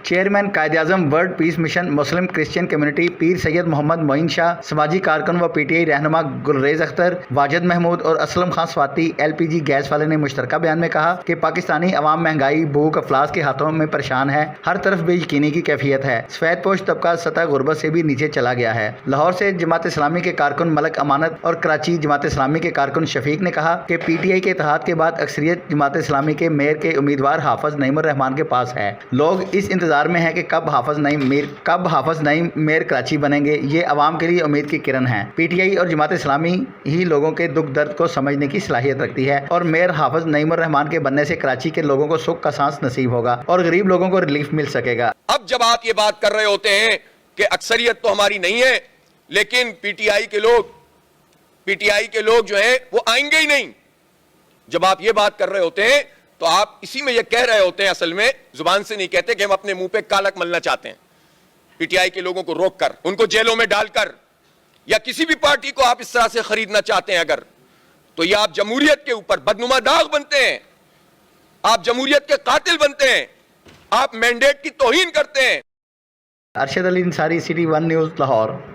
Chairman Quaid Azam world peace mission مسلم Christian community پیر سید محمد معین شاہ، سماجی کارکن و پی ٹی آئی رہنما گلریز اختر، واجد محمود اور Aslam Khan Swati L P G gas والے نے مشترکہ بیان میں کہا کہ پاکستانی عوام مہنگائی، بھوک، افلاس کے ہاتھوں میں پریشان ہے، ہر طرف بے یقینی کی کیفیت ہے، سفید پوش طبقہ سطح غربت سے بھی نیچے چلا گیا ہے۔ لاہور سے جماعت اسلامی کے کارکن ملک امانت اور کراچی جماعت اسلامی کے کارکن شفیق نے کہا کہ پی ٹی آئی کے اتحاد کے بعد اکثریت جماعت اسلامی کے میئر کے امیدوار حافظ نعیم الرحمان کے پاس ہے۔ لوگ اس انتظار میں ہیں کہ کب حافظ نعیم میئر کراچی بنیں گے۔ یہ عوام کے لیے امید کی کرن ہے۔ پی ٹی آئی اور جماعت اسلامی ہی لوگوں کے دکھ درد کو سمجھنے کی صلاحیت رکھتی ہے اور میئر حافظ نعیم الرحمان کے بننے سے کراچی کے لوگوں کو سکھ کا سانس نصیب ہوگا اور غریب لوگوں کو ریلیف مل سکے گا۔ اب جب آپ یہ بات کر رہے ہوتے ہیں کہ اکثریت تو ہماری نہیں ہے، لیکن پی ٹی آئی کے لوگ جو ہیں وہ آئیں گے ہی نہیں، جب آپ یہ بات کر رہے ہوتے ہیں تو آپ اسی میں یہ کہہ رہے ہوتے ہیں، اصل میں زبان سے نہیں کہتے، کہ ہم اپنے منہ پہ کالک ملنا چاہتے ہیں۔ پی ٹی آئی کے لوگوں کو روک کر، ان کو جیلوں میں ڈال کر، یا کسی بھی پارٹی کو آپ اس طرح سے خریدنا چاہتے ہیں اگر، تو یہ آپ جمہوریت کے اوپر بدنما داغ بنتے ہیں، آپ جمہوریت کے قاتل بنتے ہیں، آپ مینڈیٹ کی توہین کرتے ہیں۔ ارشد علی انصاری، CT1 نیوز، لاہور۔